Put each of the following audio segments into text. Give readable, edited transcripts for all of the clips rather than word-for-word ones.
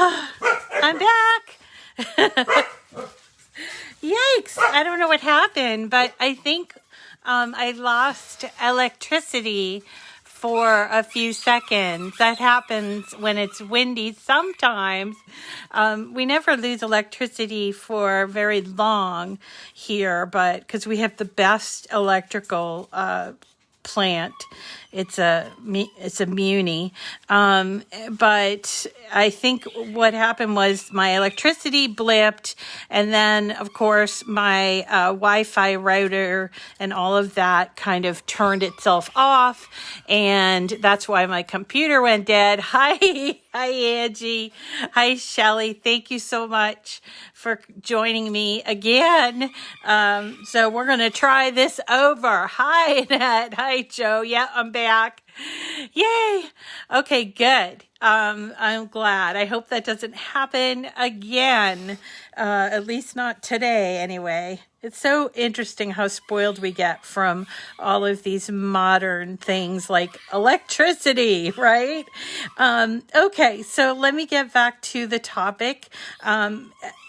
I'm back. Yikes. I don't know what happened, but I think I lost electricity for a few seconds. That happens when it's windy sometimes. We never lose electricity for very long here, but because we have the best electrical plant. It's a muni. But I think what happened was my electricity blipped, and then of course my Wi-Fi router and all of that kind of turned itself off, and that's why my computer went dead. Hi Angie. Hi Shelly. Thank you so much for joining me again. So we're going to try this over. Hi Annette. Hi Joe. Yeah, I'm back. Yay. Okay, good. I'm glad. I hope that doesn't happen again. At least not today anyway. It's so interesting how spoiled we get from all of these modern things like electricity, right? Okay, so let me get back to the topic.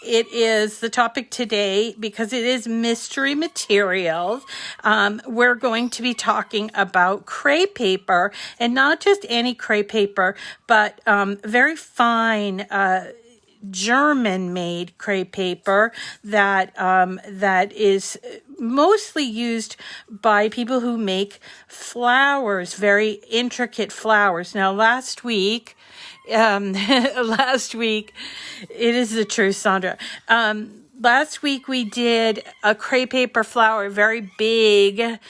It is the topic today because it is mystery materials. We're going to be talking about crepe paper, and not just any crepe paper, but very fine German-made crepe paper that is mostly used by people who make flowers, very intricate flowers. Now, last week, it is the truth, Sandra. Last week we did a crepe paper flower, very big.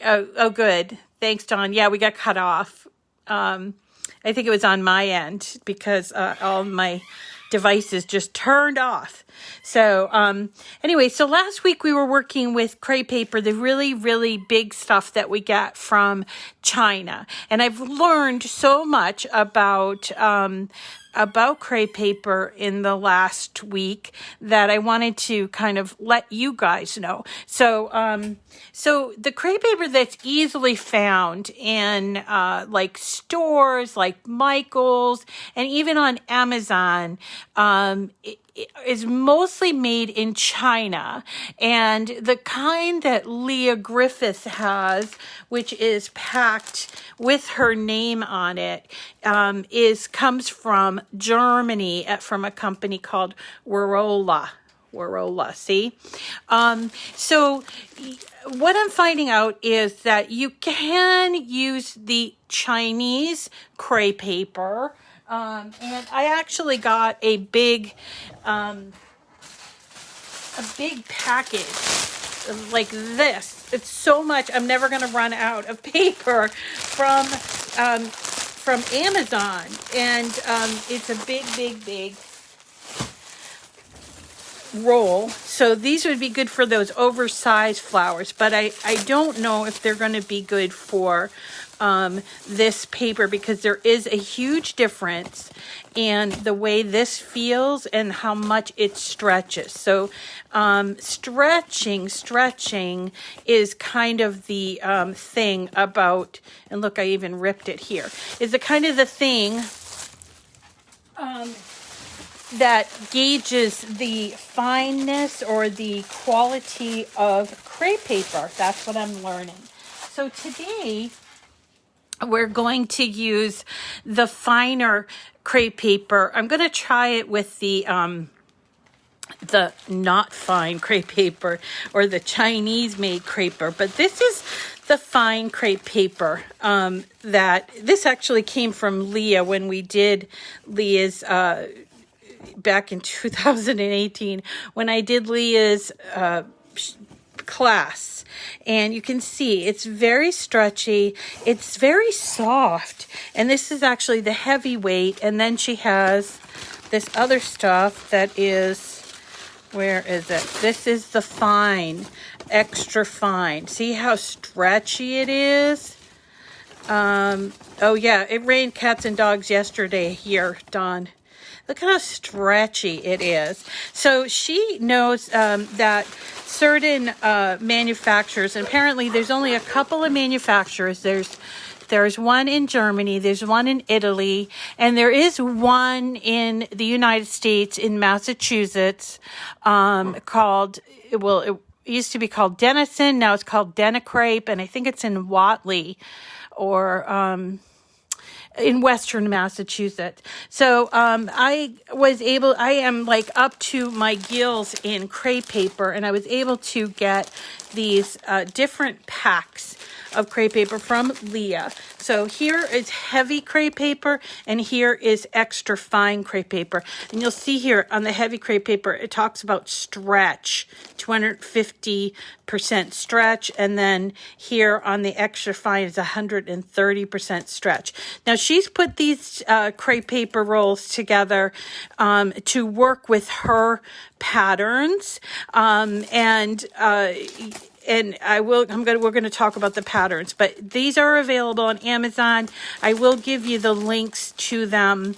Oh, good. Thanks, Dawn. Yeah, we got cut off. I think it was on my end because all my devices just turned off. So anyway, so last week we were working with crepe paper, the really, really big stuff that we get from China. And I've learned so much about crepe paper in the last week that I wanted to kind of let you guys know. So, so the crepe paper that's easily found in like stores like Michael's and even on Amazon, is mostly made in China, and the kind that Lia Griffith has, which is packed with her name on it, comes from Germany, from a company called Warola, see? So what I'm finding out is that you can use the Chinese crepe paper. And I actually got a big package like this. It's so much. I'm never going to run out of paper from Amazon. And it's a big roll. So these would be good for those oversized flowers. But I don't know if they're going to be good for this paper, because there is a huge difference in the way this feels and how much it stretches. So stretching is kind of the thing about, and look, I even ripped it here, is the kind of the thing that gauges the fineness or the quality of crepe paper. That's what I'm learning. So today we're going to use the finer crepe paper. I'm going to try it with the not fine crepe paper, or the Chinese made crepe paper, but this is the fine crepe paper. That this actually came from Lia when we did Lia's back in 2018, when I did Lia's class. And you can see it's very stretchy, it's very soft, and this is actually the heavyweight. And then she has this other stuff that is, where is it? This is the fine, extra fine. See how stretchy it is? Oh yeah, it rained cats and dogs yesterday here, Dawn. Look at how stretchy it is. So she knows that certain manufacturers, and apparently there's only a couple of manufacturers. There's There's one in Germany, there's one in Italy, and there is one in the United States, in Massachusetts, called, well, it used to be called Denison, now it's called Crepe, and I think it's in Watley, or in Western Massachusetts. So I am like up to my gills in crepe paper, and I was able to get these different packs of crepe paper from Lia. So here is heavy crepe paper, and here is extra fine crepe paper. And you'll see here on the heavy crepe paper, it talks about stretch, 250% stretch, and then here on the extra fine is 130% stretch. Now she's put these crepe paper rolls together to work with her patterns, and we're going to talk about the patterns, but these are available on Amazon. I will give you the links to them.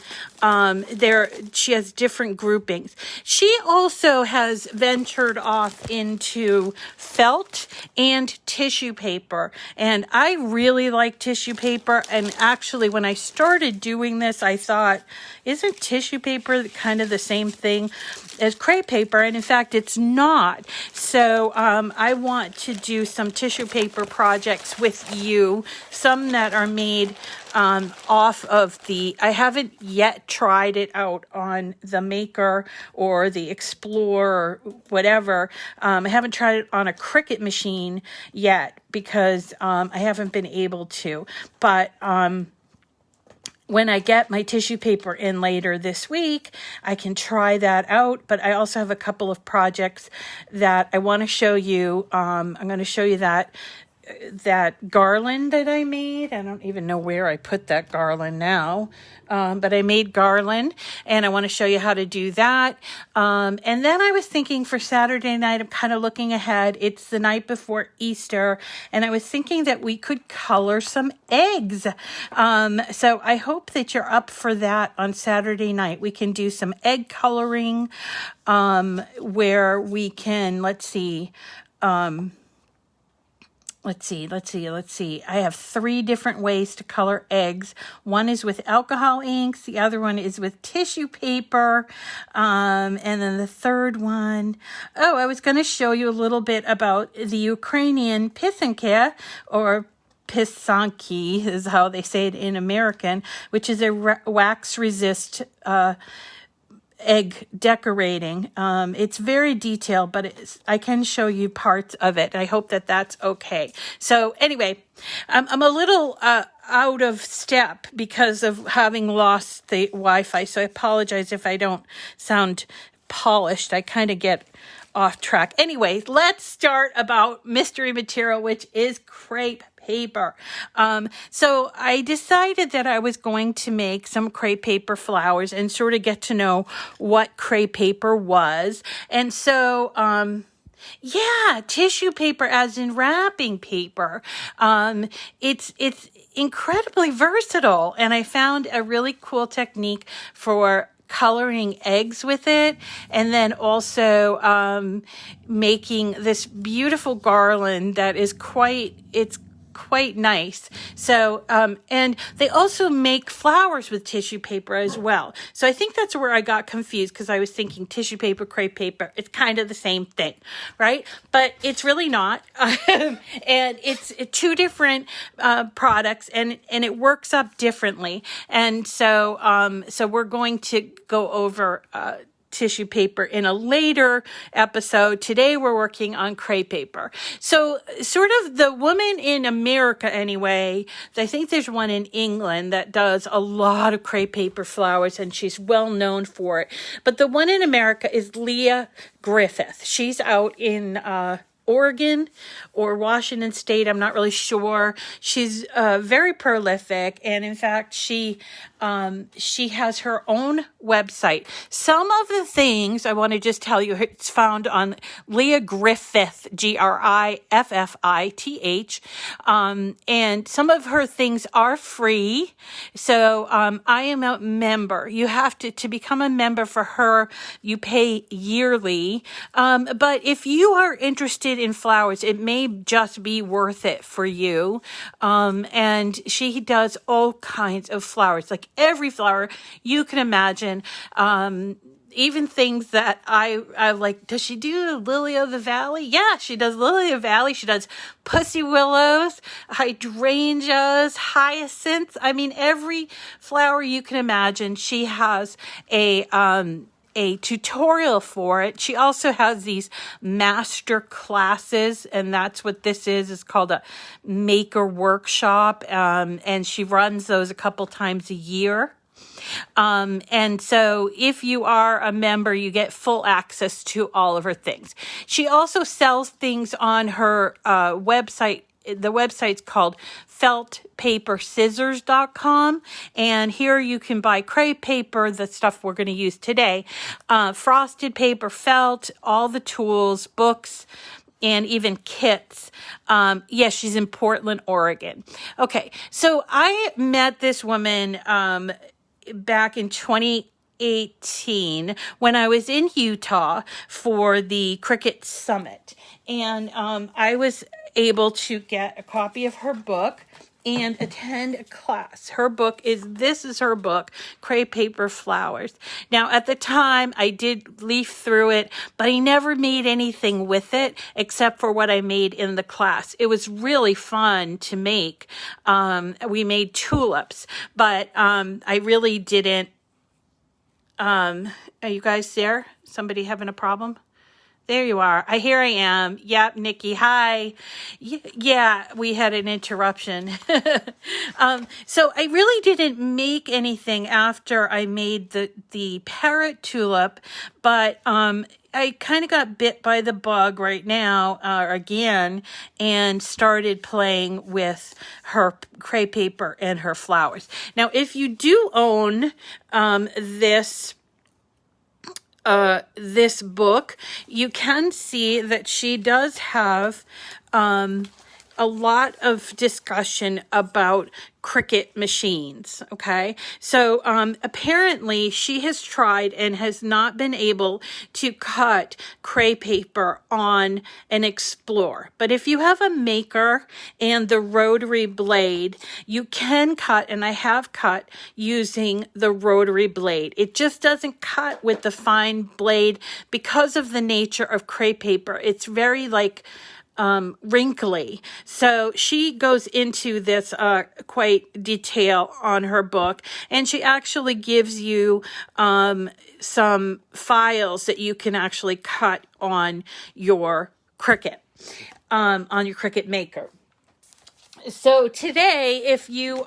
She has different groupings. She also has ventured off into felt and tissue paper, and I really like tissue paper. And actually, when I started doing this, I thought, isn't tissue paper kind of the same thing as crepe paper? And in fact, it's not. So I want to do some tissue paper projects with you, some that are made off of I haven't yet tried it out on the Maker or the Explorer or whatever. I haven't tried it on a Cricut machine yet because I haven't been able to. But when I get my tissue paper in later this week, I can try that out. But I also have a couple of projects that I want to show you. I'm going to show you that garland that I made. I don't even know where I put that garland now. But I made garland, and I want to show you how to do that. And then I was thinking for Saturday night, I'm kind of looking ahead. It's the night before Easter, and I was thinking that we could color some eggs. So I hope that you're up for that on Saturday night. We can do some egg coloring, where we can, let's see. I have 3 different ways to color eggs. One is with alcohol inks. The other one is with tissue paper. And then the third one, I was going to show you a little bit about the Ukrainian pisanka, or pisanki is how they say it in American, which is a wax resist egg decorating. It's very detailed, but I can show you parts of it. I hope that that's okay. So anyway, I'm a little out of step because of having lost the Wi-Fi. So I apologize if I don't sound polished. I kind of get off track. Anyway, let's start about mystery material, which is crepe paper. So I decided that I was going to make some crepe paper flowers and sort of get to know what crepe paper was. And so, tissue paper as in wrapping paper. It's incredibly versatile. And I found a really cool technique for coloring eggs with it, and then also making this beautiful garland that is quite nice. So, and they also make flowers with tissue paper as well. So I think that's where I got confused, because I was thinking tissue paper, crepe paper, it's kind of the same thing, right? But it's really not. And it's 2 different products, and it works up differently. And so, so we're going to go over tissue paper in a later episode. Today we're working on crepe paper. So sort of the woman in America anyway, I think there's one in England that does a lot of crepe paper flowers, and she's well known for it. But the one in America is Lia Griffith. She's out in Oregon or Washington State. I'm not really sure. She's very prolific, and in fact, she has her own website. Some of the things I want to just tell you, it's found on Lia Griffith, Griffith, and some of her things are free. So I am a member. You have to become a member for her. You pay yearly. But if you are interested interested in flowers, it may just be worth it for you. And she does all kinds of flowers, like every flower you can imagine. Even things that I like. Does she do Lily of the Valley? Yeah, she does Lily of the Valley. She does pussy willows, hydrangeas, hyacinths. I mean, every flower you can imagine. She has a tutorial for it. She also has these master classes, and that's what this is. It's called a maker workshop, and she runs those a couple times a year. And so if you are a member, you get full access to all of her things. She also sells things on her website. The website's called feltpaperscissors.com. And here you can buy crepe paper, the stuff we're going to use today, frosted paper, felt, all the tools, books, and even kits. Yes, she's in Portland, Oregon. Okay, so I met this woman back in 2018 when I was in Utah for the Cricut Summit. And I was able to get a copy of her book and attend a class. This is her book, Crepe Paper Flowers. Now, at the time, I did leaf through it, but I never made anything with it except for what I made in the class. It was really fun to make. We made tulips, but I really didn't. Are you guys there? Somebody having a problem? There you are. Here I am. Yep, Nikki. Hi. Yeah, we had an interruption. So I really didn't make anything after I made the parrot tulip, but I kind of got bit by the bug right now again and started playing with her crepe paper and her flowers. Now, if you do own this book, you can see that she does have a lot of discussion about Cricut machines. Okay, so apparently she has tried and has not been able to cut crepe paper on an Explorer. But if you have a maker and the rotary blade, you can cut, and I have cut using the rotary blade. It just doesn't cut with the fine blade because of the nature of crepe paper. It's very wrinkly. So she goes into this quite detail on her book, and she actually gives you some files that you can actually cut on your Cricut, on your Cricut Maker. So today, if you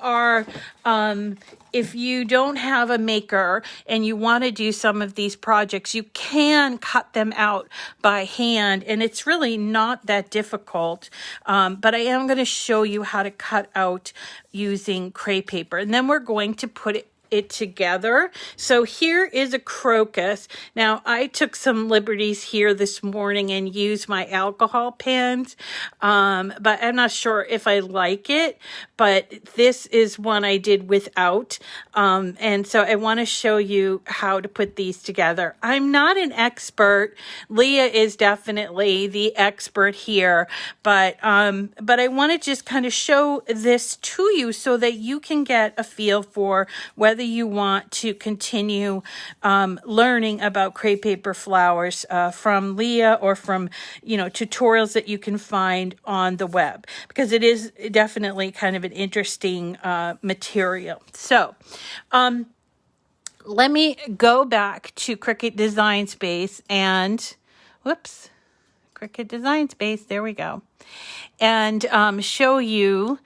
don't have a maker and you want to do some of these projects, you can cut them out by hand, and it's really not that difficult. But I am going to show you how to cut out using crepe paper, and then we're going to put it together. So here is a crocus. Now, I took some liberties here this morning and used my alcohol pens, but I'm not sure if I like it, but this is one I did without, and so I want to show you how to put these together. I'm not an expert. Lia is definitely the expert here, but I want to just kind of show this to you so that you can get a feel for whether you want to continue learning about crepe paper flowers from Lia or from tutorials that you can find on the web, because it is definitely kind of an interesting material. So let me go back to Cricut Design Space and Cricut Design Space, there we go, and show you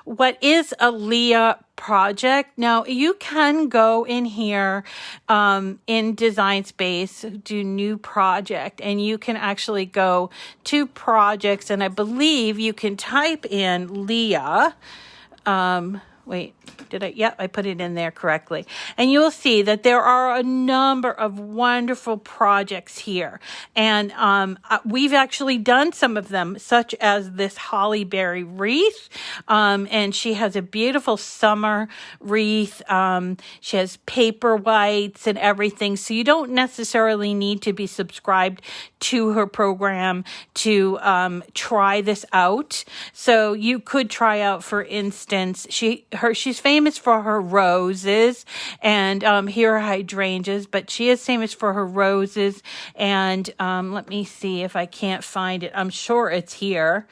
what is a Lia project. Now, you can go in here in Design Space, do new project, and you can actually go to projects, and I believe you can type in Lia. I put it in there correctly. And you'll see that there are a number of wonderful projects here. And we've actually done some of them, such as this hollyberry wreath. And she has a beautiful summer wreath. She has paper whites and everything. So you don't necessarily need to be subscribed to her program to try this out. So you could try out, for instance, she's famous for her roses and here are hydrangeas, but she is famous for her roses. And let me see if I can't find it. I'm sure it's here.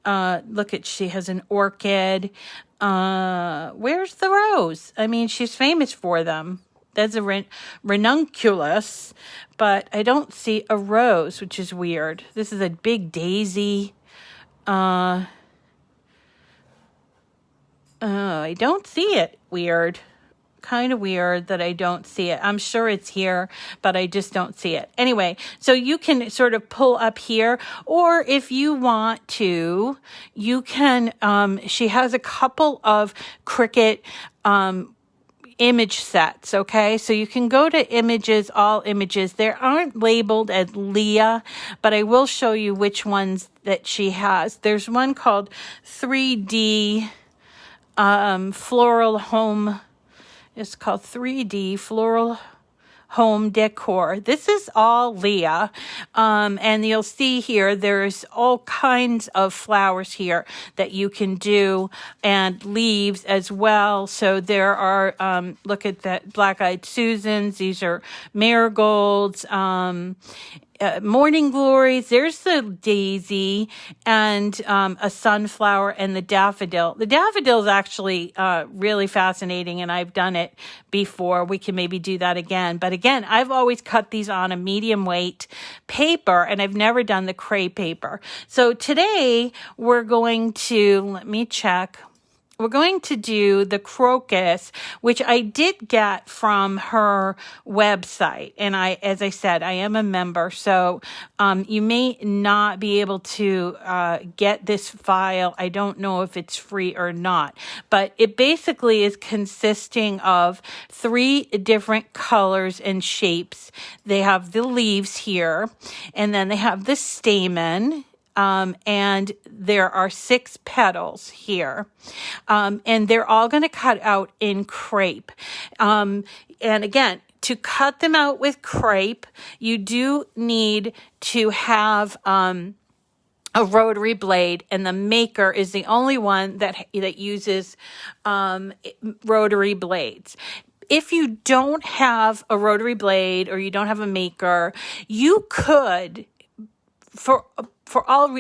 Look at, she has an orchid. Where's the rose? I mean, she's famous for them. That's a ranunculus, but I don't see a rose, which is weird. This is a big daisy. I don't see it. Weird. Kind of weird that I don't see it. I'm sure it's here, but I just don't see it. Anyway, so you can sort of pull up here, or if you want to, you can, she has a couple of Cricut, image sets, okay? So you can go to images, all images. They aren't labeled as Lia, but I will show you which ones that she has. There's one called 3D Floral Home. It's called 3D Floral Home Decor. This is all Lia. And you'll see here, there's all kinds of flowers here that you can do, and leaves as well. So there are, look at that, black-eyed Susans. These are marigolds, morning glories. There's the daisy and a sunflower and the daffodil. The daffodil is actually really fascinating, and I've done it before. We can maybe do that again. But again, I've always cut these on a medium weight paper, and I've never done the Crepe paper. So today we're going to, let me check. We're going to do the Crocus, which I did get from her website. And as I said, I am a member. So you may not be able to get this file. I don't know if it's free or not. But it basically is consisting of 3 different colors and shapes. They have the leaves here, and then they have the stamen. And there are 6 petals here. And they're all going to cut out in Crepe. And again, to cut them out with Crepe, you do need to have a rotary blade, and the maker is the only one that uses rotary blades. If you don't have a rotary blade or you don't have a maker, you could, for all,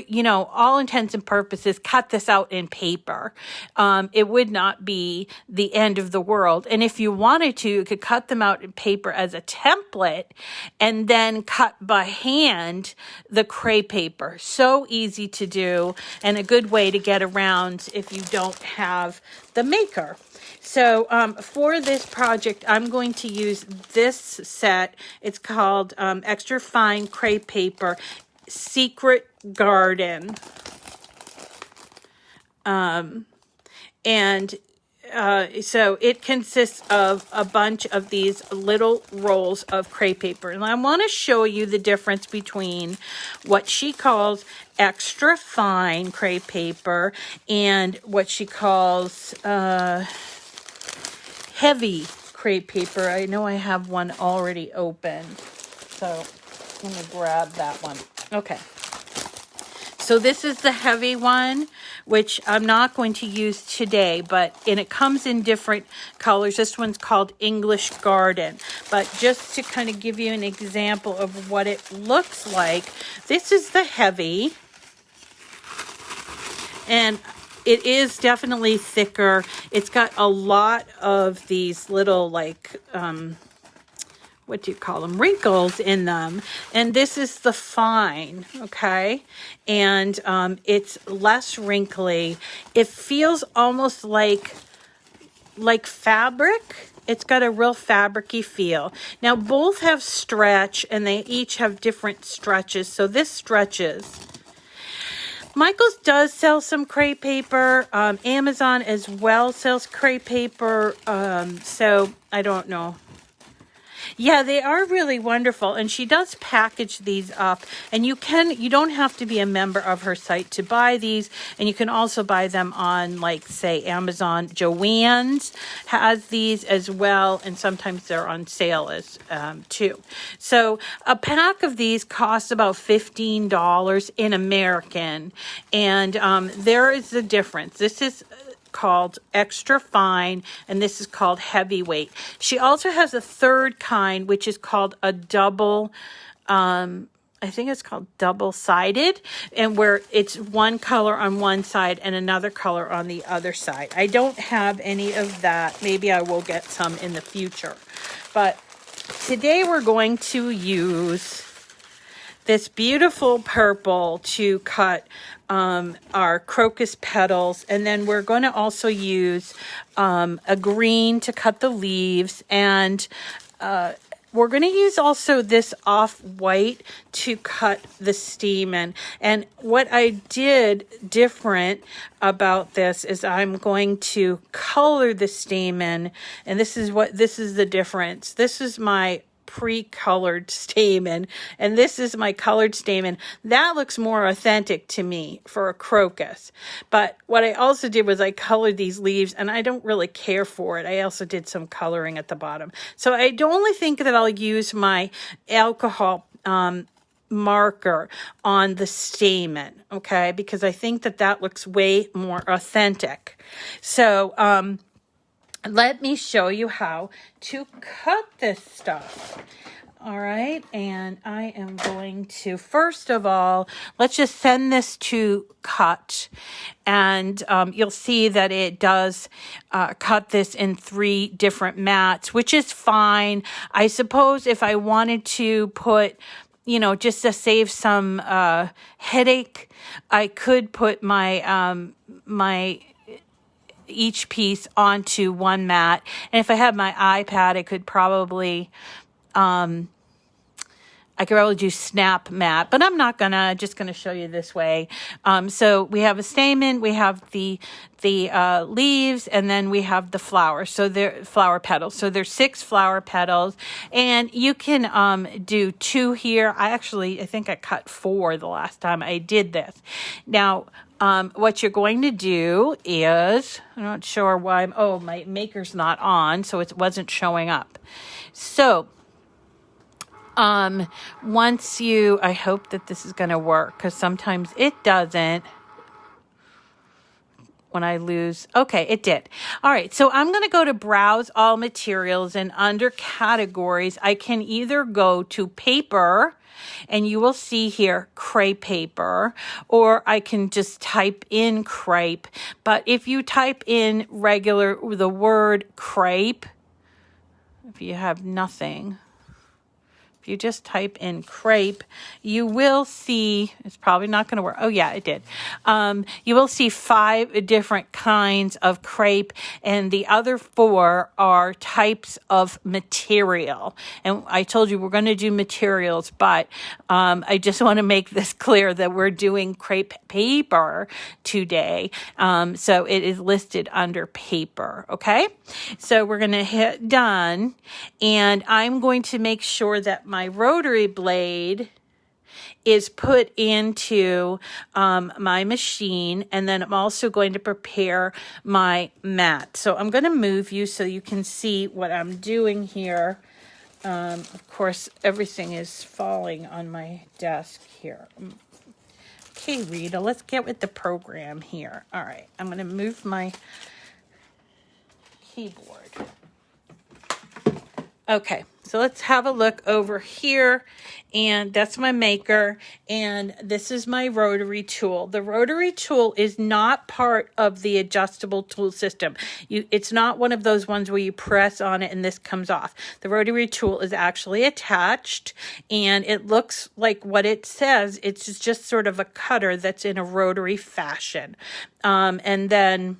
all intents and purposes, cut this out in paper. It would not be the end of the world. And if you wanted to, you could cut them out in paper as a template and then cut by hand the Crepe paper. So easy to do, and a good way to get around if you don't have the maker. So for this project, I'm going to use this set. It's called Extra Fine Crepe Paper Secret Garden. So it consists of a bunch of these little rolls of crepe paper. And I want to show you the difference between what she calls extra fine crepe paper and what she calls heavy crepe paper. I know I have one already opened, so I'm going to grab that one. Okay. So this is the heavy one, which I'm not going to use today, and it comes in different colors. This one's called English Garden. But just to kind of give you an example of what it looks like, this is the heavy. And it is definitely thicker. It's got a lot of these little, like, what do you call them, wrinkles in them. And this is the fine, okay? And it's less wrinkly. It feels almost like fabric. It's got a real fabric-y feel. Now, both have stretch, and they each have different stretches. So this stretches. Michaels does sell some crepe paper. Amazon as well sells crepe paper. So I don't know. Yeah, they are really wonderful, and she does package these up, and you don't have to be a member of her site to buy these, and you can also buy them on, like, say, Amazon. Joann's has these as well, and sometimes they're on sale as too. So a pack of these costs about $15 in American, and there is the difference. This is called extra fine, and this is called heavyweight. She also has a third kind, which is called a double, I think it's called double-sided, and where it's one color on one side and another color on the other side. I don't have any of that. Maybe I will get some in the future. But today we're going to use this beautiful purple to cut our crocus petals, and then we're going to also use a green to cut the leaves, and we're going to use also this off-white to cut the stamen. And what I did different about this is I'm going to color the stamen, and this is the difference. This is my pre-colored stamen, and this is my colored stamen. That looks more authentic to me for a crocus. But what I also did was I colored these leaves, and I don't really care for it. I also did some coloring at the bottom. So I only think that I'll use my alcohol marker on the stamen, okay? Because I think that looks way more authentic. So let me show you how to cut this stuff. All right, and I am going to, first of all, let's just send this to cut, and you'll see that it does cut this in 3 different mats, which is fine. I suppose if I wanted to put, just to save some headache, I could put my each piece onto one mat, and if I had my iPad, I could probably do snap mat, but I'm not just gonna show you this way. So we have a stamen, we have the leaves, and then we have the flowers. So they're flower petals. So there's 6 flower petals, and you can do 2 here. I think I cut 4 the last time I did this. Now, what you're going to do is, I'm not sure why, my maker's not on, so it wasn't showing up. So, I hope that this is going to work, because sometimes it doesn't when I lose. Okay, it did. All right, so I'm going to go to Browse All Materials, and under Categories, I can either go to Paper, and you will see here crepe paper, or I can just type in crepe. But if you type in the word crepe, if you have nothing, if you just type in crepe, you will see, it's probably not going to work. Oh yeah, it did. You will see 5 different kinds of crepe, and the other 4 are types of material. And I told you we're going to do materials, but I just want to make this clear that we're doing crepe paper today. So it is listed under paper, okay? So we're going to hit done, and I'm going to make sure that my rotary blade is put into my machine, and then I'm also going to prepare my mat. So I'm going to move you so you can see what I'm doing here. Of course, everything is falling on my desk here. Okay, Rita, let's get with the program here. All right, I'm going to move my keyboard. Okay, so let's have a look over here, and that's my maker, and this is my rotary tool. The rotary tool is not part of the adjustable tool system. It's not one of those ones where you press on it and this comes off. The rotary tool is actually attached, and it looks like what it says. It's just sort of a cutter that's in a rotary fashion, and then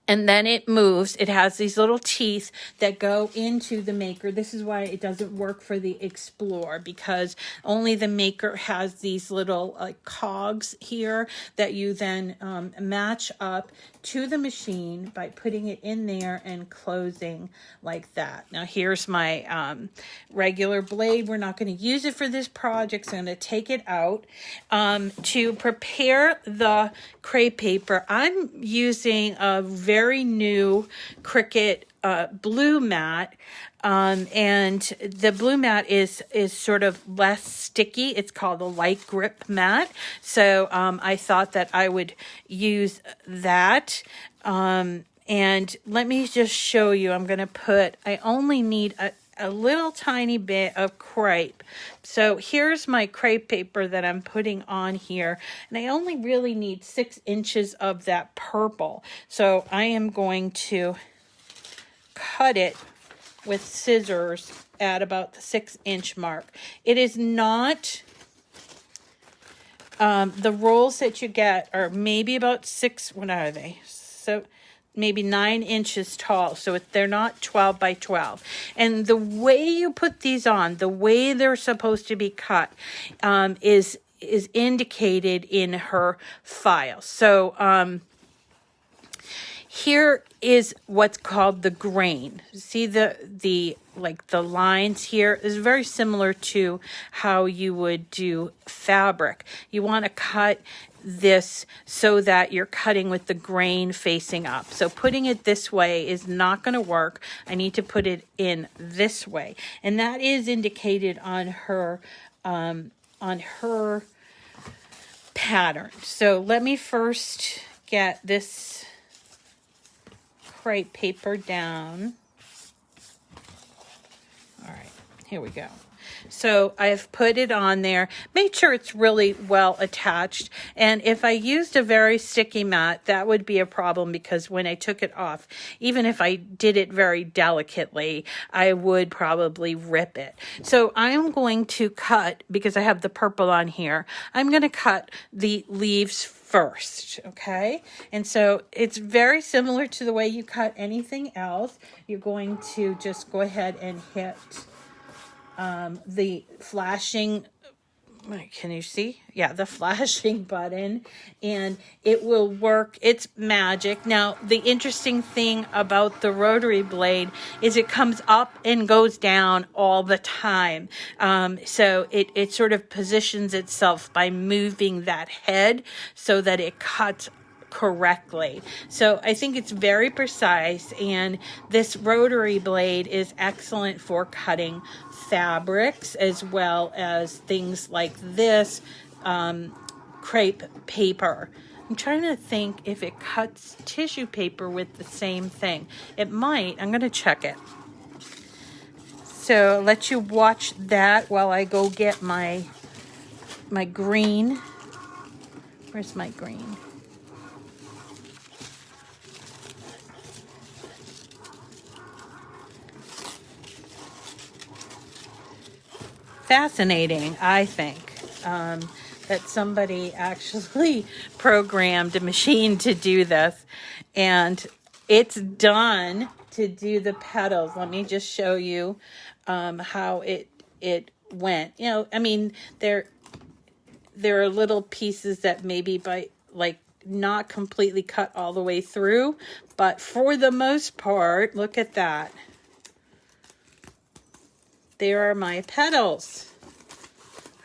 and then it moves. It has these little teeth that go into the maker. This is why it doesn't work for the Explorer, because only the maker has these little cogs here that you then match up to the machine by putting it in there and closing like that. Now here's my regular blade. We're not going to use it for this project, so I'm going to take it out. To prepare the crepe paper, I'm using a very new Cricut blue mat, and the blue mat is sort of less sticky. It's called a light grip mat, so I thought that I would use that. And let me just show you. I only need a little tiny bit of crepe. So here's my crepe paper that I'm putting on here, and I only really need 6 inches of that purple. So I am going to cut it with scissors at about the 6-inch mark. It is not, the rolls that you get are maybe about 6, what are they? So maybe 9 inches tall, so they're not 12 by 12. And the way you put these on, the way they're supposed to be cut, is indicated in her file. So here is what's called the grain. See the lines here is very similar to how you would do fabric. You want to cut this so that you're cutting with the grain facing up. So putting it this way is not going to work. I need to put it in this way, and that is indicated on her pattern. So let me first get this crepe paper down. All right, here we go. So I've put it on there. Make sure it's really well attached. And if I used a very sticky mat, that would be a problem, because when I took it off, even if I did it very delicately, I would probably rip it. So I'm going to cut, because I have the purple on here, I'm going to cut the leaves first, okay? And so it's very similar to the way you cut anything else. You're going to just go ahead and hit the flashing, can you see? Yeah, the flashing button, and it will work. It's magic. Now, the interesting thing about the rotary blade is it comes up and goes down all the time. So it sort of positions itself by moving that head so that it cuts correctly. So I think it's very precise, and this rotary blade is excellent for cutting fabrics as well as things like this crepe paper. I'm trying to think if it cuts tissue paper with the same thing. It might. I'm going to check it. So I'll let you watch that while I go get my green. Where's my green? Fascinating, I think, that somebody actually programmed a machine to do this, and it's done to do the petals. Let me just show you how it went. You know, I mean, there are little pieces that maybe not completely cut all the way through, but for the most part, look at that. There are my petals.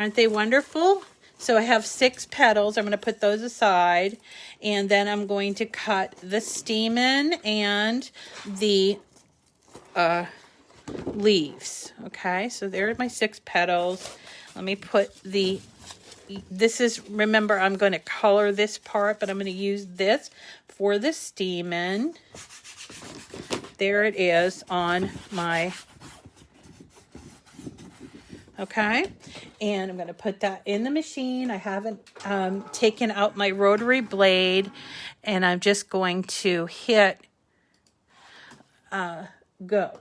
Aren't they wonderful? So I have 6 petals. I'm going to put those aside. And then I'm going to cut the stamen and the leaves. Okay, so there are my 6 petals. Let me put remember, I'm going to color this part, but I'm going to use this for the stamen. There it is on my... Okay, and I'm going to put that in the machine. I haven't taken out my rotary blade, and I'm just going to hit go.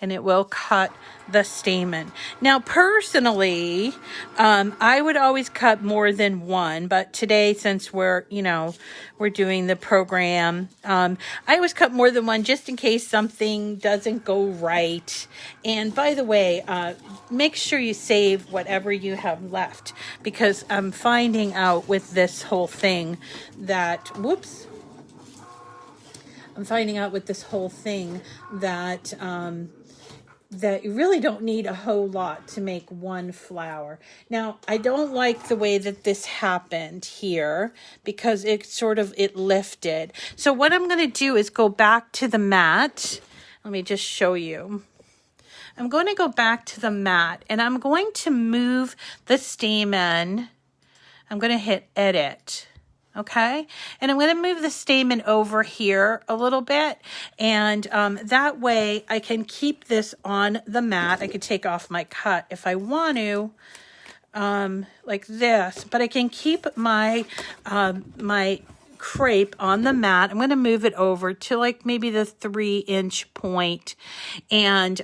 and it will cut the stamen. Now, personally, I would always cut more than one, but today, since we're doing the program, I always cut more than one just in case something doesn't go right. And by the way, make sure you save whatever you have left, because I'm finding out with this whole thing that, that you really don't need a whole lot to make one flower. Now, I don't like the way that this happened here because it lifted. So what I'm going to do is go back to the mat. Let me just show you. I'm going to go back to the mat and I'm going to move the stamen. I'm going to hit edit. Okay, and I'm going to move the stamen over here a little bit, and that way I can keep this on the mat. I could take off my cut if I want to, like this, but I can keep my my crepe on the mat. I'm going to move it over to like maybe the 3-inch point, and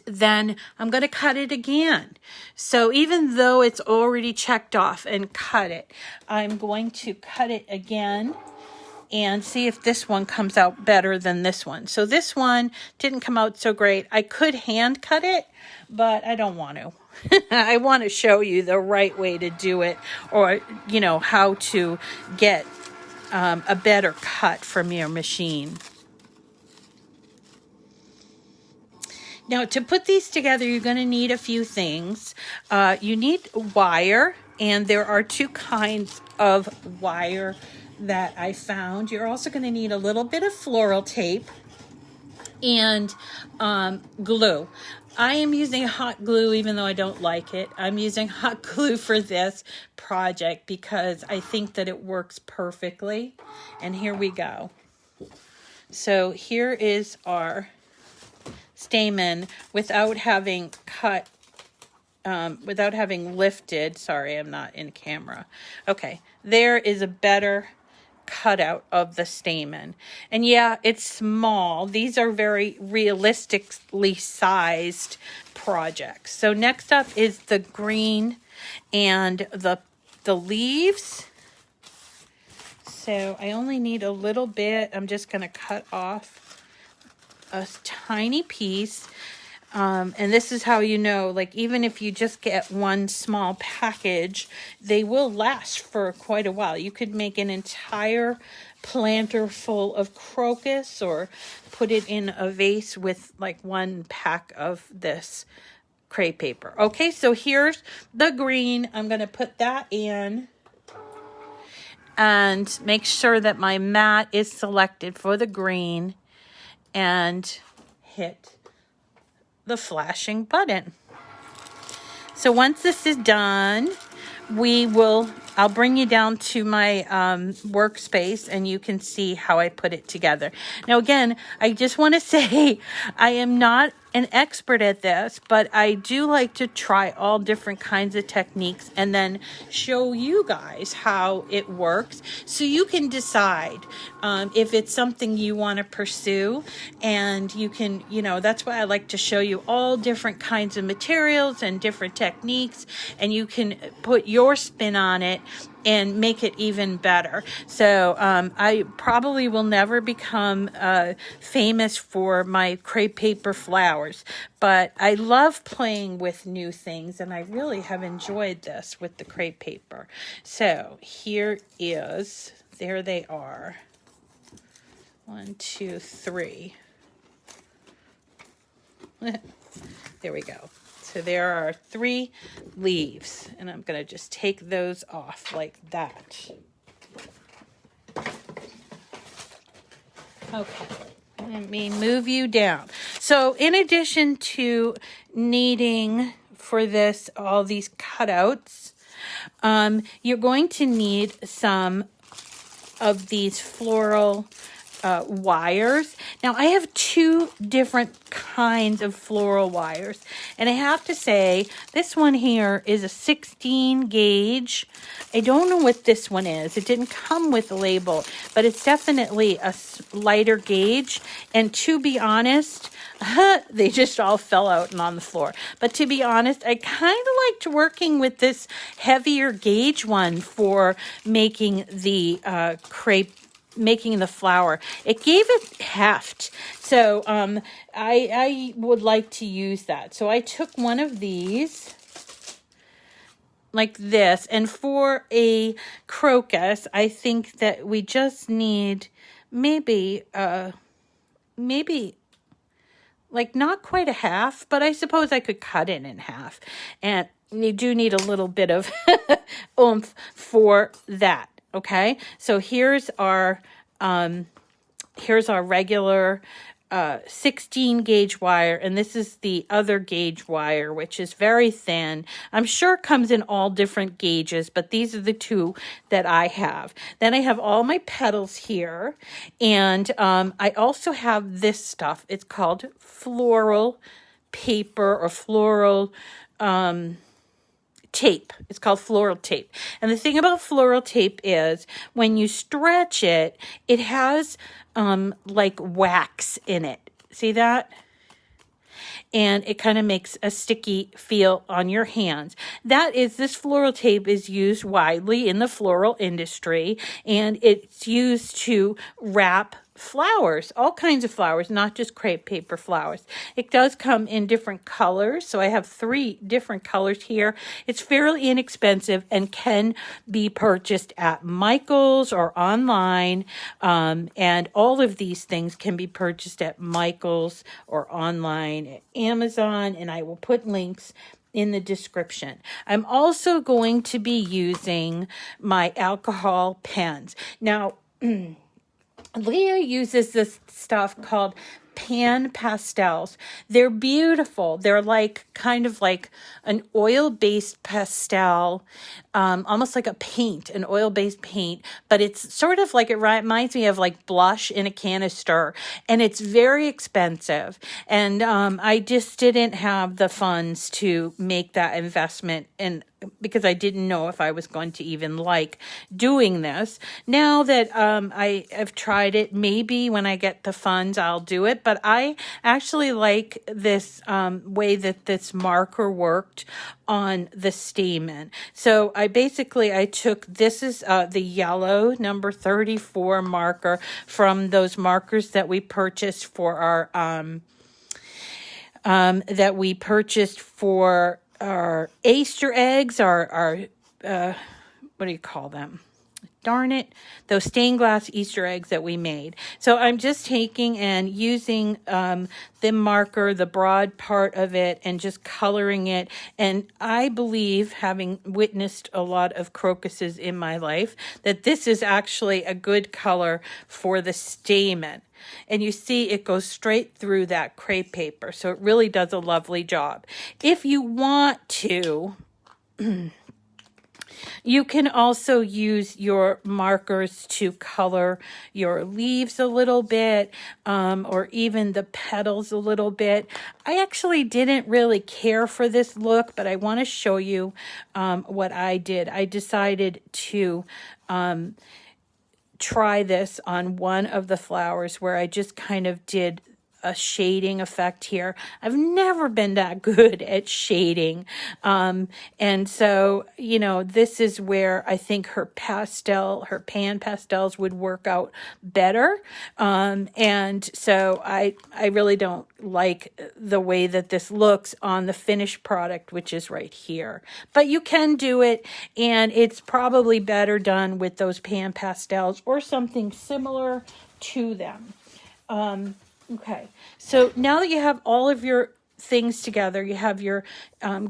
then I'm going to cut it again. So even though it's already checked off and cut it, I'm going to cut it again and see if this one comes out better than this one. So this one didn't come out so great. I could hand cut it, but I don't want to. I want to show you the right way to do it, or, how to get a better cut from your machine. Now, to put these together, you're going to need a few things. You need wire, and there are 2 kinds of wire that I found. You're also going to need a little bit of floral tape and glue. I am using hot glue, even though I don't like it. I'm using hot glue for this project because I think that it works perfectly. And here we go. So here is our stamen without having lifted. Sorry, I'm not in camera. Okay, there is a better cutout of the stamen. And yeah, it's small. These are very realistically sized projects. So next up is the green and the leaves. So I only need a little bit. I'm just going to cut off a tiny piece, and this is how like even if you just get one small package, they will last for quite a while. You could make an entire planter full of crocus, or put it in a vase with like 1 pack of this crepe paper. Okay, so here's the green. I'm going to put that in and make sure that my mat is selected for the green, and hit the flashing button. So once this is done, I'll bring you down to my workspace and you can see how I put it together. Now again, I just want to say I am not an expert at this, but I do like to try all different kinds of techniques and then show you guys how it works, so you can decide if it's something you want to pursue. And you can, that's why I like to show you all different kinds of materials and different techniques, and you can put your spin on it and make it even better. So I probably will never become famous for my crepe paper flowers, but I love playing with new things, and I really have enjoyed this with the crepe paper. So there they are. 1, 2, 3. There we go. So there are 3 leaves, and I'm going to just take those off like that. Okay, let me move you down. So in addition to needing for this all these cutouts, you're going to need some of these floral wires. Now I have 2 different kinds of floral wires. And I have to say, this one here is a 16 gauge. I don't know what this one is. It didn't come with a label, but it's definitely a lighter gauge. And to be honest, they just all fell out and on the floor. But to be honest, I kind of liked working with this heavier gauge one for making the crepe, making the flower. It gave it heft. So I would like to use that. So I took one of these like this, and for a crocus, I think that we just need maybe like not quite a half, but I suppose I could cut it in half. And you do need a little bit of oomph for that. Okay, so here's our regular 16 gauge wire, and this is the other gauge wire, which is very thin. I'm sure it comes in all different gauges, but these are the two that I have. Then I have all my petals here, and I also have this stuff. It's called floral paper or floral tape. It's called floral tape. And the thing about floral tape is when you stretch it, it has like wax in it. See that? And it kind of makes a sticky feel on your hands. This floral tape is used widely in the floral industry, and it's used to wrap flowers, all kinds of flowers, not just crepe paper flowers. It does come in different colors, so I have 3 different colors here. It's fairly inexpensive and can be purchased at Michael's or online, and all of these things can be purchased at Michael's or online at Amazon, and I will put links in the description. I'm also going to be using my alcohol pens. Now, Lia uses this stuff called Pan Pastels. They're beautiful. They're like kind of like an oil-based pastel, almost like a paint, an oil-based paint, but it's sort of like, it reminds me of like blush in a canister, and it's very expensive. And I just didn't have the funds to make that investment, and because I didn't know if I was going to even like doing this. Now that I have tried it, maybe when I get the funds, I'll do it. But I actually like this way that this marker worked on the stamen. So I took, this is the yellow number 34 marker from those markers that we purchased for our, our Easter eggs, our what do you call them? Darn it, those stained glass Easter eggs that we made. So I'm just taking and using the marker, the broad part of it, and just coloring it. And I believe, having witnessed a lot of crocuses in my life, that this is actually a good color for the stamen. And you see it goes straight through that crepe paper. So it really does a lovely job. If you want to, you can also use your markers to color your leaves a little bit, or even the petals a little bit. I actually didn't really care for this look, but I want to show you what I did. I decided to try this on one of the flowers where I just kind of did a shading effect here. I've never been that good at shading. And so, you know, this is where I think her pan pastels would work out better. And so I really don't like the way that this looks on the finished product, which is right here. But you can do it, and it's probably better done with those pan pastels or something similar to them. Okay, so now that you have all of your things together, you have your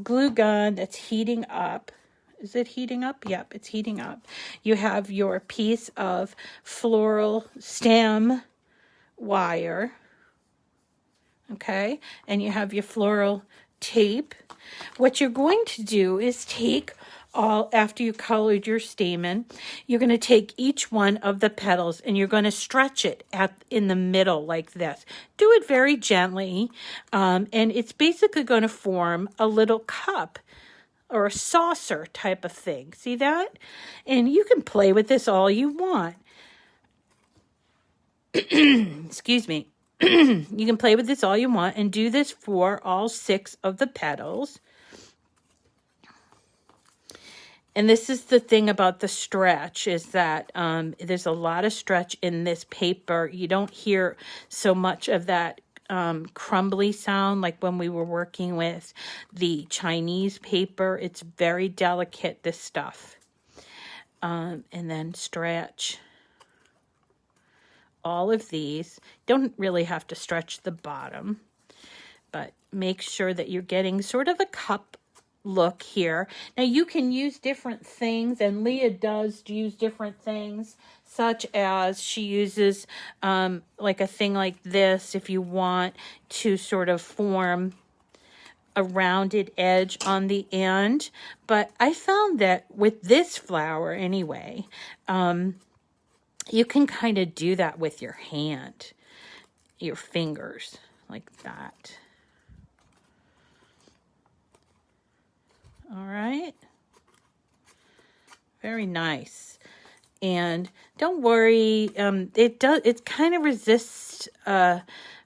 glue gun that's heating up. Is it heating up? Yep, it's heating up. You have your piece of floral stem wire, okay, and you have your floral tape. What you're going to do is take all after you colored your stamen, you're going to take each one of the petals and you're going to stretch it in the middle like this. Do it very gently, and it's basically going to form a little cup or a saucer type of thing. See that? And you can play with this all you want. Excuse me. You can play with this all you want and do this for all 6 of the petals. And this is the thing about the stretch, is that there's a lot of stretch in this paper. You don't hear so much of that crumbly sound like when we were working with the Chinese paper. It's very delicate, this stuff. And then stretch all of these. Don't really have to stretch the bottom, but make sure that you're getting sort of a cup look here. Now you can use different things, and Lia does use different things, such as she uses like a thing like this if you want to sort of form a rounded edge on the end. But I found that with this flower anyway, you can kind of do that with your hand, your fingers, like that. All right. Very nice. And don't worry, it kind of resists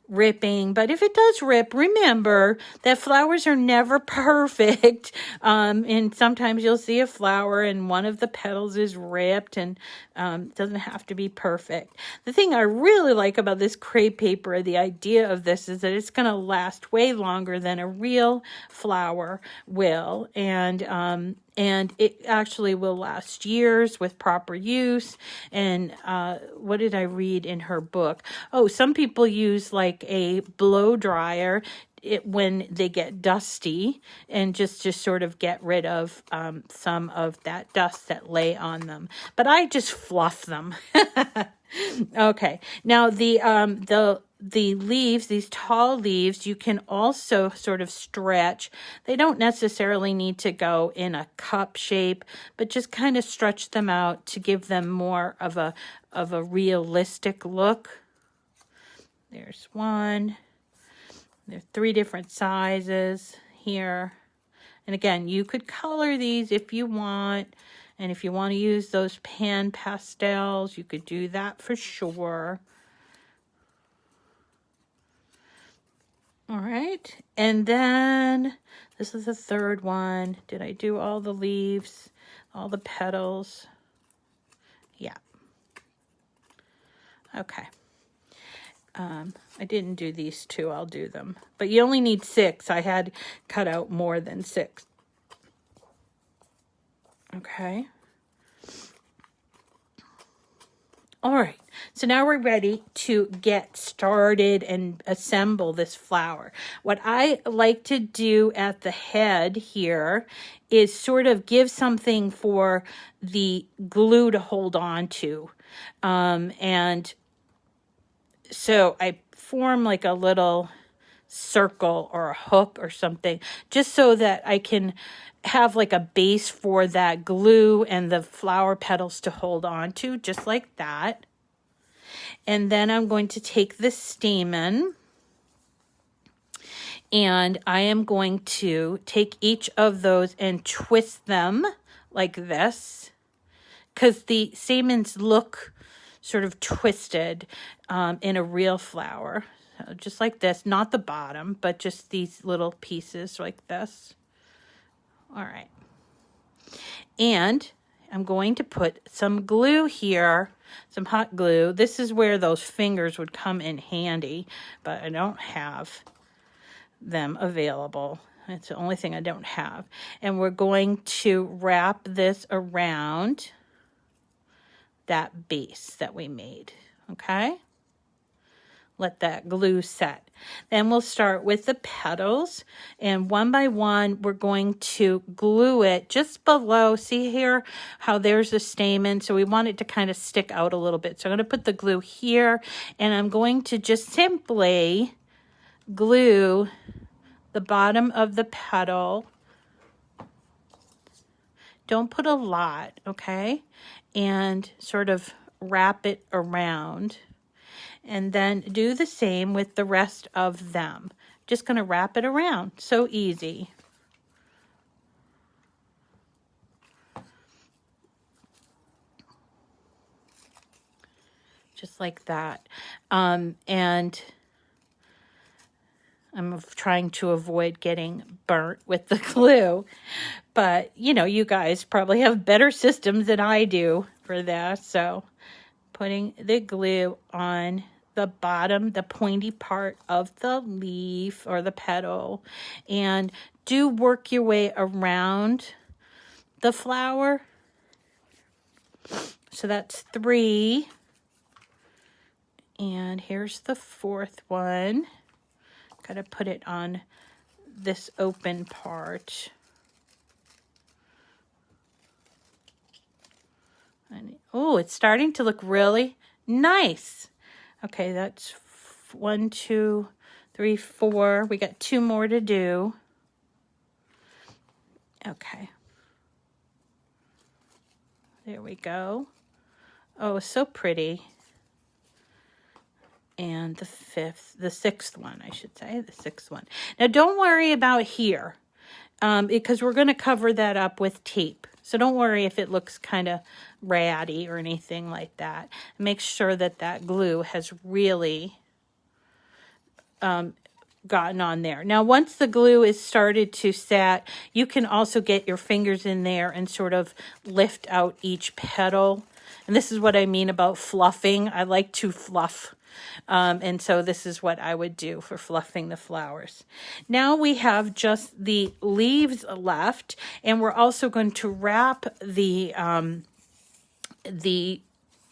ripping, but if it does rip, remember that flowers are never perfect. And sometimes you'll see a flower and one of the petals is ripped, and it doesn't have to be perfect. The thing I really like about this crepe paper, the idea of this, is that it's going to last way longer than a real flower will, and it actually will last years with proper use. And what did I read in her book? Oh, some people use like a blow dryer when they get dusty, and just sort of get rid of some of that dust that lay on them. But I just fluff them. Okay, now the leaves, these tall leaves, you can also sort of stretch. They don't necessarily need to go in a cup shape, but just kind of stretch them out to give them more of a realistic look. There's one. There are 3 different sizes here. And again, you could color these if you want. And if you want to use those pan pastels, you could do that for sure. All right. And then this is the 3rd one. Did I do all the leaves, all the petals? Yeah. Okay. I didn't do these 2. I'll do them. But you only need 6. I had cut out more than 6. Okay. All right. So now we're ready to get started and assemble this flower. What I like to do at the head here is sort of give something for the glue to hold on to. And so I form like a little circle or a hook or something, just so that I can have like a base for that glue and the flower petals to hold on to, just like that. And then I'm going to take this stamen, and I am going to take each of those and twist them like this, because the stamens look sort of twisted in a real flower. So just like this, not the bottom, but just these little pieces like this. All right. And I'm going to put some glue here, some hot glue. This is where those fingers would come in handy, but I don't have them available. It's the only thing I don't have. And we're going to wrap this around that base that we made, okay? Let that glue set. Then we'll start with the petals, and one by one we're going to glue it just below. See here how there's a stamen, so we want it to kind of stick out a little bit. So I'm going to put the glue here, and I'm going to just simply glue the bottom of the petal Don't put a lot, okay? And sort of wrap it around. And then do the same with the rest of them. Just going to wrap it around. So easy. Just like that. And I'm trying to avoid getting burnt with the glue. But, you know, you guys probably have better systems than I do for that. So putting the glue on the bottom, the pointy part of the leaf or the petal, and do work your way around the flower. So that's 3. And here's the 4th one. Gotta put it on this open part. And, oh, it's starting to look really nice. Okay, that's 1, 2, 3, 4. We got 2 more to do. Okay. There we go. Oh, so pretty. And the 6th one, I should say, the 6th one. Now, don't worry about here, because we're going to cover that up with tape. So don't worry if it looks kind of ratty or anything like that. Make sure that that glue has really gotten on there. Now, once the glue is started to set, you can also get your fingers in there and sort of lift out each petal. And this is what I mean about fluffing. I like to fluff. And so this is what I would do for fluffing the flowers. Now we have just the leaves left, and we're also going to wrap the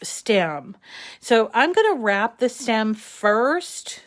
stem. So I'm going to wrap the stem first.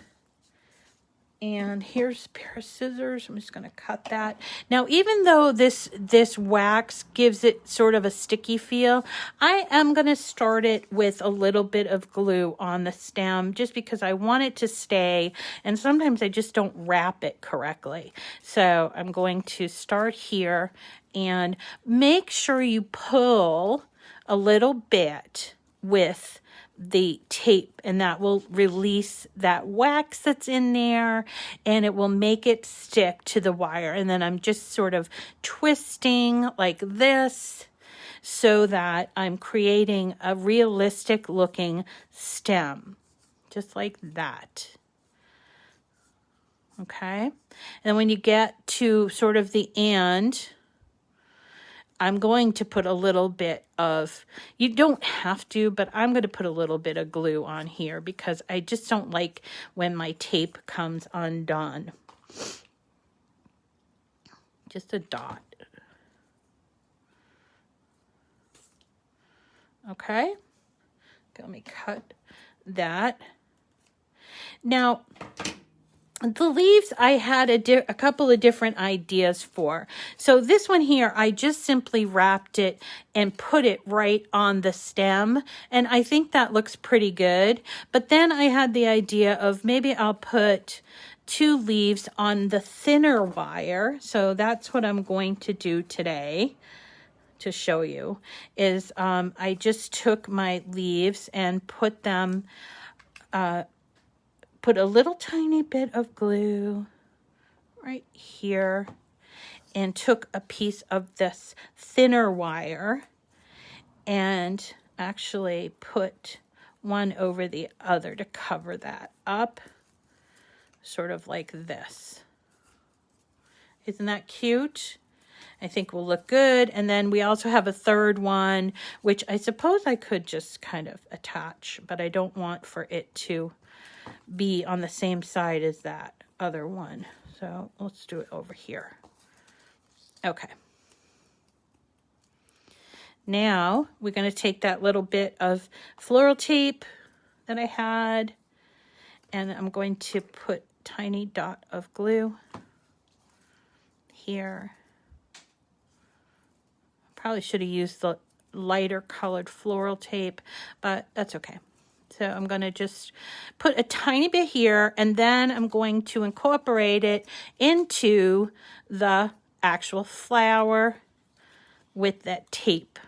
And here's a pair of scissors. I'm just going to cut that. Now, even though this wax gives it sort of a sticky feel, I am going to start it with a little bit of glue on the stem just because I want it to stay. And sometimes I just don't wrap it correctly. So I'm going to start here and make sure you pull a little bit with the tape, and that will release that wax that's in there, and it will make it stick to the wire. And then I'm just sort of twisting like this so that I'm creating a realistic looking stem, just like that. Okay, and when you get to sort of the end, I'm going to put a little bit of, you don't have to, but I'm going to put a little bit of glue on here because I just don't like when my tape comes undone. Just a dot. Okay. Let me cut that. Now, the leaves I had a couple of different ideas for. So this one here, I just simply wrapped it and put it right on the stem. And I think that looks pretty good. But then I had the idea of maybe I'll put 2 leaves on the thinner wire. So that's what I'm going to do today to show you. Is I just took my leaves and put them put a little tiny bit of glue right here and took a piece of this thinner wire and actually put one over the other to cover that up, sort of like this. Isn't that cute? I think will look good. And then we also have a 3rd one, which I suppose I could just kind of attach, but I don't want for it to be on the same side as that other one. So let's do it over here. Okay. Now we're going to take that little bit of floral tape that I had, and I'm going to put a tiny dot of glue here. Probably should have used the lighter colored floral tape, but that's okay. So I'm going to just put a tiny bit here, and then I'm going to incorporate it into the actual flower with that tape.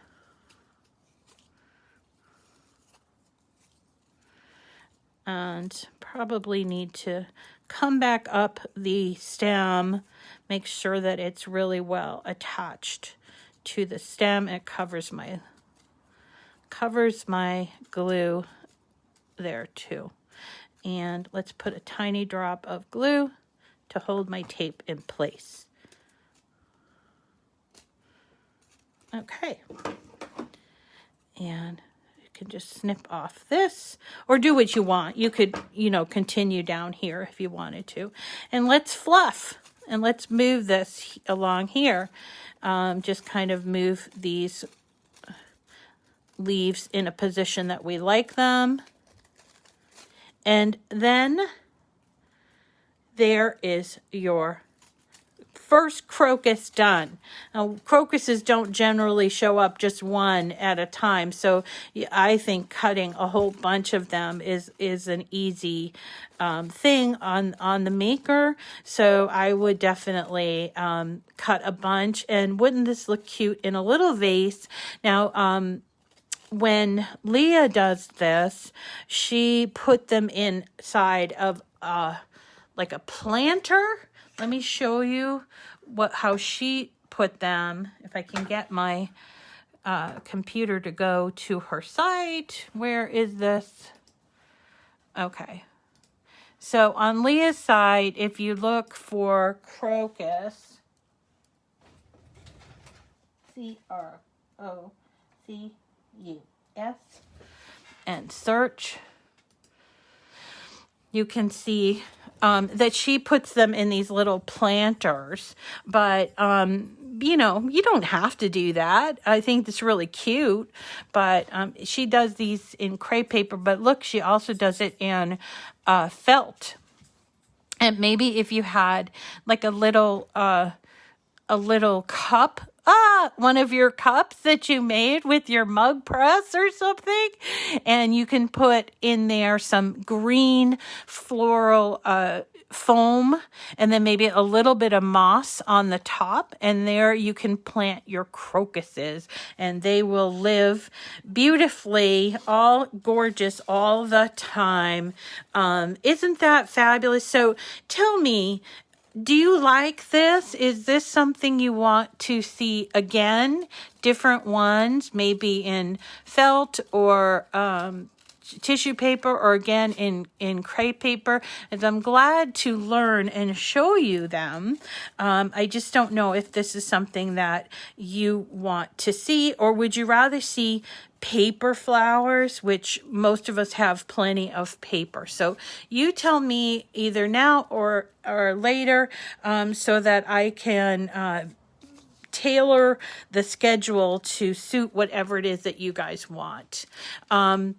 And probably need to come back up the stem, make sure that it's really well attached to the stem. It covers my glue there too. And let's put a tiny drop of glue to hold my tape in place. Okay. And can just snip off this, or do what you want. You could, continue down here if you wanted to. And let's fluff, and let's move this along here. Just kind of move these leaves in a position that we like them. And then there is your first crocus done. Now, crocuses don't generally show up just one at a time, so I think cutting a whole bunch of them is an easy thing on the maker. So I would definitely cut a bunch. And wouldn't this look cute in a little vase? Now, when Lia does this, she put them inside of like a planter. Let me show you how she put them. If I can get my computer to go to her site. Where is this? Okay. So on Lia's side, if you look for Crocus, Crocus, and search, you can see that she puts them in these little planters, but you don't have to do that. I think it's really cute, but she does these in crepe paper, but look, she also does it in felt. And maybe if you had like a little cup, one of your cups that you made with your mug press or something, and you can put in there some green floral foam, and then maybe a little bit of moss on the top, and there you can plant your crocuses, and they will live beautifully, all gorgeous all the time. Isn't that fabulous? So tell me, do you like this? Is this something you want to see again? Different ones, maybe in felt or tissue paper, or again in crepe paper. And I'm glad to learn and show you them. I just don't know if this is something that you want to see, or would you rather see paper flowers, which most of us have plenty of paper. So you tell me either now or later, so that I can tailor the schedule to suit whatever it is that you guys want. And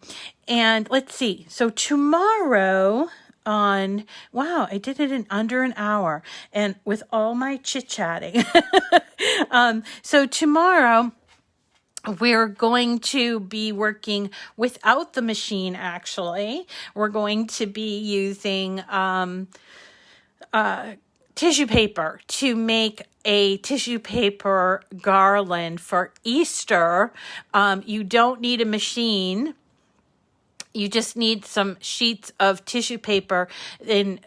let's see. So tomorrow wow, I did it in under an hour, and with all my chit-chatting. So tomorrow, we're going to be working without the machine, actually. We're going to be using tissue paper to make a tissue paper garland for Easter. You don't need a machine. You just need some sheets of tissue paper in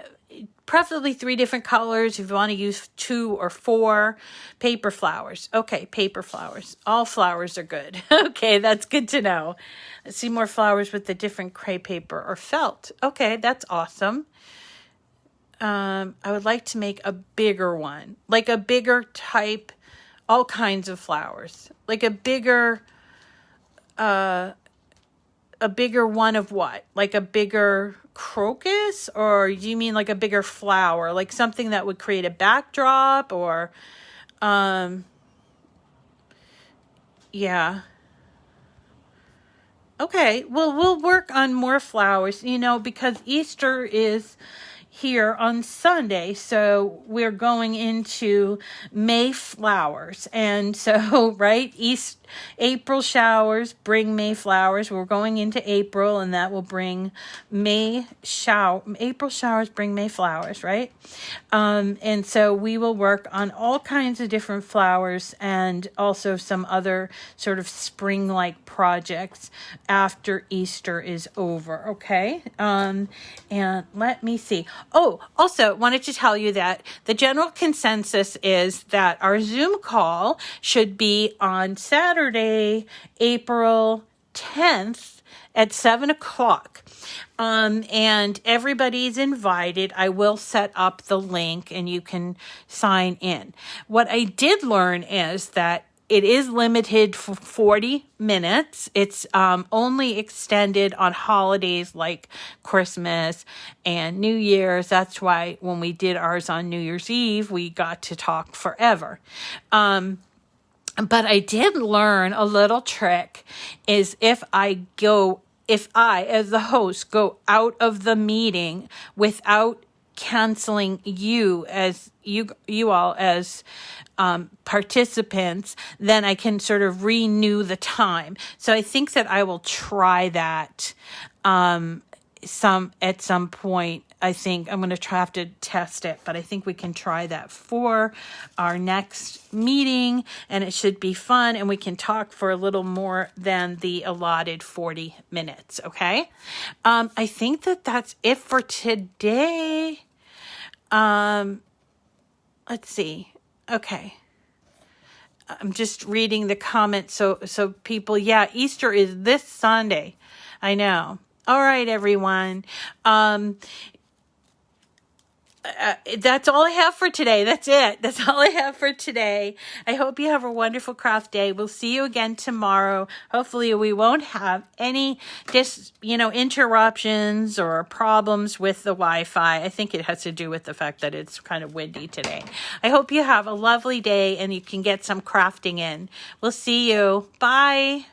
preferably 3 different colors. If you want to use 2 or 4 paper flowers. Okay, paper flowers. All flowers are good. Okay, that's good to know. Let's see more flowers with the different crepe paper or felt. Okay, that's awesome. I would like to make a bigger one, like a bigger type, all kinds of flowers, like a bigger one of what? Like a bigger crocus, or do you mean like a bigger flower, like something that would create a backdrop, or yeah. Okay, well, we'll work on more flowers, because Easter is here on Sunday, so we're going into May flowers, and so right, April showers bring May flowers. We're going into April, and that will bring April showers bring May flowers, right? And so we will work on all kinds of different flowers and also some other sort of spring-like projects after Easter is over, okay? And let me see. Oh, also wanted to tell you that the general consensus is that our Zoom call should be on Saturday, April 10th at 7 o'clock. And everybody's invited. I will set up the link and you can sign in. What I did learn is that it is limited for 40 minutes. It's only extended on holidays like Christmas and New Year's. That's why when we did ours on New Year's Eve, we got to talk forever. But I did learn a little trick is if I, as the host, go out of the meeting without canceling you all as participants, then I can sort of renew the time. So I think that I will try that at some point. I think I'm going to have to test it, but I think we can try that for our next meeting, and it should be fun, and we can talk for a little more than the allotted 40 minutes, okay? I think that that's it for today. Let's see. Okay. I'm just reading the comments. So people, yeah, Easter is this Sunday. I know. All right, everyone. That's all I have for today. That's it. That's all I have for today. I hope you have a wonderful craft day. We'll see you again tomorrow. Hopefully we won't have any interruptions or problems with the Wi-Fi. I think it has to do with the fact that it's kind of windy today. I hope you have a lovely day and you can get some crafting in. We'll see you. Bye.